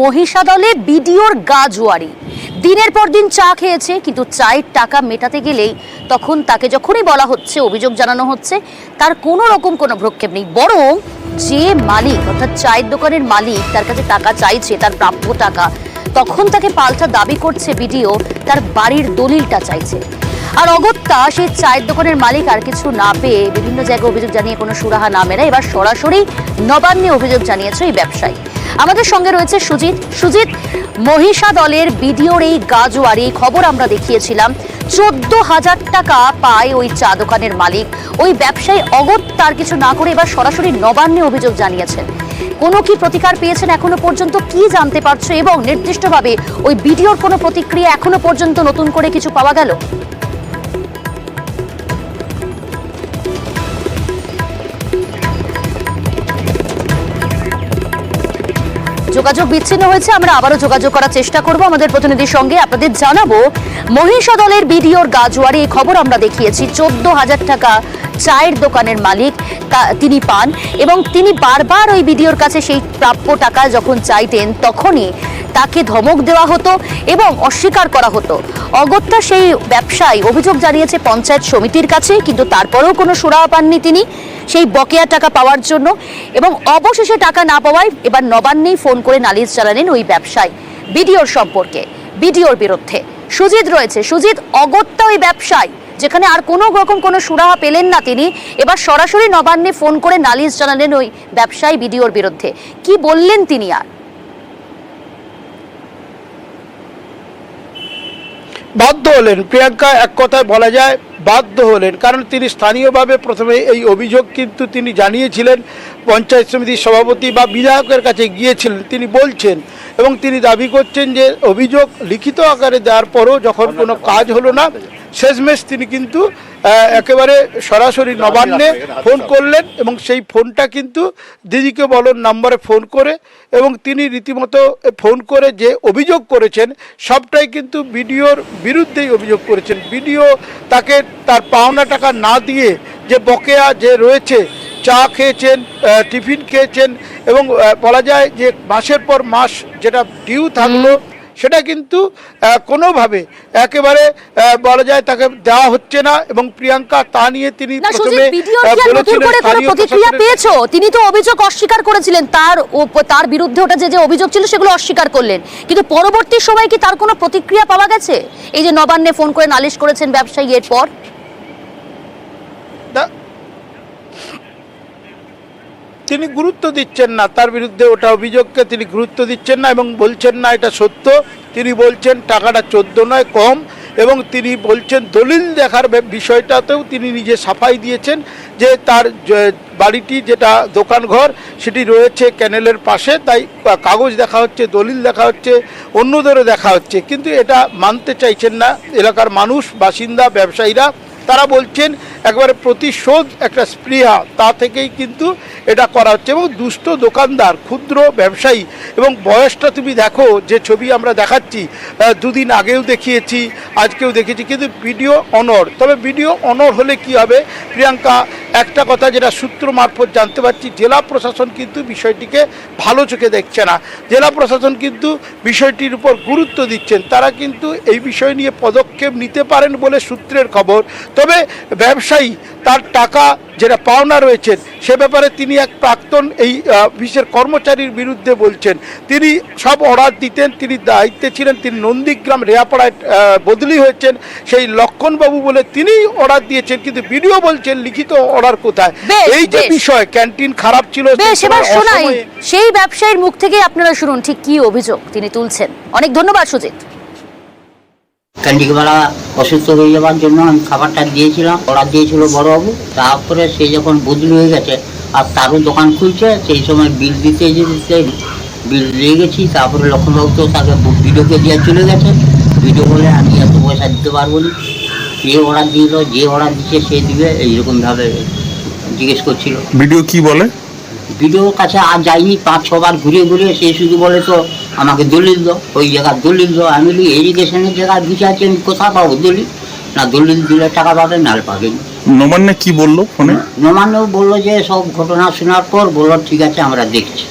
মহিষাদলে বিডিওর গা জোয়ারি। দিনের পর দিন চা খেয়েছে, কিন্তু চায়ের টাকা মেটাতে গেলেই তখন তাকে যখনই বলা হচ্ছে, অভিযোগ জানানো হচ্ছে, তার কোনো রকম কোনো ভ্রুক্ষেপ নেই। বরং যে মালিক অর্থাৎ চায়ের দোকানের মালিক তার কাছে টাকা চাইছে, তার প্রাপ্য টাকা, তখন তাকে পাল্টা দাবি করছে বিডিও তার বাড়ির দলিলটা চাইছে। আর অগত্যা সেই চায়ের দোকানের মালিক আর কিছু না পেয়ে বিভিন্ন জায়গায় অভিযোগ জানিয়ে কোনো সুরাহা না মেলায় এবার সরাসরি নবান্নে অভিযোগ জানিয়েছে এই ব্যবসায়ী। আমাদের সঙ্গে রয়েছে সুজিত। মহিষাদলের বিডিওর এই গাজোয়ারি খবর আমরা দেখিয়েছিলাম। 14,000 টাকা পায় ওই চা দোকানের মালিক। ওই ব্যবসায়ী অগত্যা কিছু না করে এবার সরাসরি নবান্নে অভিযোগ জানিয়েছেন। কোনো কি প্রতিকার পেয়েছেন এখনো পর্যন্ত, কি জানতে পারছো, এবং নির্দিষ্টভাবে ওই বিডিওর কোনো প্রতিক্রিয়া এখনো পর্যন্ত নতুন করে কিছু পাওয়া গেল? যোগাযোগ বিচ্ছিন্ন হয়েছে, আমরা আবারও যোগাযোগ করার চেষ্টা করব আমাদের প্রতিনিধির সঙ্গে। আপনাদের জানাবো, মহিষাদলের বিডিওর গাজোয়ারি এই খবর আমরা দেখিয়েছি। 14,000 টাকা চায়ের দোকানের মালিক তিনি পান, এবং তিনি বারবার ওই বিডিওর কাছে সেই প্রাপ্য টাকা যখন চাইতেন তখনই তাকে ধমক দেওয়া হতো এবং অস্বীকার করা হতো। অগত্যা সেই ব্যবসায়ী অভিযোগ জানিয়েছে পঞ্চায়েত সমিতির কাছে, কিন্তু তারপরেও কোনো সুরাহা পাননি তিনি সেই বকেয়া টাকা পাওয়ার জন্য। এবং অবশেষে টাকা না পাওয়ায় এবার নবান্নেই ফোন করে নালিশ চালালেন ওই ব্যবসায়ী বিডিওর সম্পর্কে, বিডিওর বিরুদ্ধে। সুজিত রয়েছে। সুজিত, অগত্যা ওই ব্যবসায়ী যেখানে আর কোনো রকম কোনো সুরাহা পেলেন না, তিনি এবার সরাসরি নবান্নে ফোন করে নালিশ জানালেন ওই ব্যবসায়ী বিডিওর বিরুদ্ধে। কি বললেন তিনি? আর বাধ্য হলেন প্রিয়াঙ্কা, এক কথায় বলা যায় বাধ্য হলেন, কারণ তিনি স্থানীয়ভাবে প্রথমে এই অভিযোগ কিন্তু তিনি জানিয়েছিলেন পঞ্চায়েত সমিতির সভাপতি বা বিধায়কের কাছে গিয়েছিলেন। তিনি বলছেন এবং তিনি দাবি করছেন যে অভিযোগ লিখিত আকারে দেওয়ার পরও যখন কোনো কাজ হলো না, শেষমেশ তিনি কিন্তু একেবারে সরাসরি নবান্নে ফোন করলেন এবং সেই ফোনটা কিন্তু দিদিকে বলন নম্বরে ফোন করে, এবং তিনি রীতিমতো ফোন করে যে অভিযোগ করেছেন সবটাই কিন্তু বিডিওর বিরুদ্ধেই অভিযোগ করেছেন। বিডিও তাকে তার পাওনা টাকা না দিয়ে যে বকেয়া যে রয়েছে, চা খেয়েছেন, টিফিন খেয়েছেন, এবং বলা যায় যে মাসের পর মাস যেটা ডিউ থাকলো সেটা কিন্তু কোনোভাবে একেবারে বলা যায় তাকে দেওয়া হচ্ছে না। এবং প্রিয়াঙ্কা তা নিয়ে তিনি প্রতিক্রিয়া পেয়েছো? তিনি তো অভিযোগ অস্বীকার করেছিলেন, তার বিরুদ্ধে ওটা যে অভিযোগ ছিল সেগুলো অস্বীকার করলেন, কিন্তু পরবর্তী সময় কি তার কোনো প্রতিক্রিয়া পাওয়া গেছে? এই যে নবান্নে ফোন করে নালিশ করেছেন ব্যবসায়ী, এরপর তিনি গুরুত্ব দিচ্ছেন না, তার বিরুদ্ধে ওটা অভিযোগকে তিনি গুরুত্ব দিচ্ছেন না এবং বলছেন না এটা সত্য। তিনি বলছেন টাকাটা 14 নয় কম, এবং তিনি বলছেন দলিল দেখার বিষয়টাতেও তিনি নিজে সাফাই দিয়েছেন যে তার বাড়িটি যেটা দোকানঘর সেটি রয়েছে ক্যানেলের পাশে, তাই কাগজ দেখা হচ্ছে, দলিল দেখা হচ্ছে, অন্যদেরও দেখা হচ্ছে, কিন্তু এটা মানতে চাইছেন না এলাকার মানুষ, বাসিন্দা, ব্যবসায়ীরা। তারা বলছেন একবারে প্রতিশোধ একটা স্পৃহা, তা থেকেই কিন্তু এটা করা হচ্ছে। এবং দুষ্ট দোকানদার, ক্ষুদ্র ব্যবসায়ী, এবং বয়সটা তুমি দেখো, যে ছবি আমরা দেখাচ্ছি, দুদিন আগেও দেখিয়েছি, আজকেও দেখেছি, কিন্তু ভিডিও অনর। তবে ভিডিও অনর হলে কি হবে প্রিয়াঙ্কা, একটা কথা যেটা সূত্র মারফত জানতে পারছি, জেলা প্রশাসন কিন্তু বিষয়টিকে ভালো চোখে দেখছে না। জেলা প্রশাসন কিন্তু বিষয়টির উপর গুরুত্ব দিচ্ছেন, তারা কিন্তু এই বিষয় নিয়ে পদক্ষেপ নিতে পারেন বলে সূত্রের খবর। তবে ব্যবসায়ী তার টাকা যেটা পাওনা রয়েছেন সে ব্যাপারে তিনি এক প্রাক্তন এই অফিসের কর্মচারীর বিরুদ্ধে বলছেন। তিনি সব অর্ডার দিতেন, তিনি দায়িত্বে ছিলেন, তিনি নন্দীগ্রাম রেয়াপাড়ায় বদলি হয়েছেন, সেই লক্ষণবাবু বলে তিনি অর্ডার দিয়েছেন, কিন্তু ভিডিও বলছেন লিখিত অর্ডার কোথায়? এই যে বিষয়, ক্যান্টিন খারাপ ছিল, সেই ব্যবসায়ীর মুখ থেকে আপনারা শুনুন ঠিক কি অভিযোগ তিনি তুলছেন। অনেক ধন্যবাদ সুজিত। ক্যান্টিনওয়ালা অসুস্থ হয়ে যাওয়ার জন্য আমি খাবারটা দিয়েছিলাম, অর্ডার দিয়েছিল বড়বাবু। তারপরে সে যখন বদলি হয়ে গেছে আর তারও দোকান খুলছে, সেই সময় বিল দিতে বিল দিয়ে গেছি। তারপরে লক্ষণবাবু তো তাকে ভিডিওকে দিয়ে চলে গেছে, ভিডিও বলে আমি এত পয়সা দিতে পারবো না, কে অর্ডার দিল, যে অর্ডার দিচ্ছে সে দিবে, এইরকমভাবে জিজ্ঞেস করছিল। ভিডিও কি বলে? ভিডিওর কাছে আর যাইনি, 5-6 বার ঘুরিয়ে ঘুরিয়ে সে শুধু বলে তো আমাকে দলিল দাও, ওই জায়গার দলিল দাও। আমি বলি এরিগেশনের জায়গায় বুঝাচ্ছি, আমি কোথায় পাবো দলিল? না দলিল দিলে টাকা পাবেন, নাহলে পাবেন। নবান্নে কি বললো ফোনে? নবান্নেও বললো যে সব ঘটনা শোনার পর বললো ঠিক আছে আমরা দেখছি।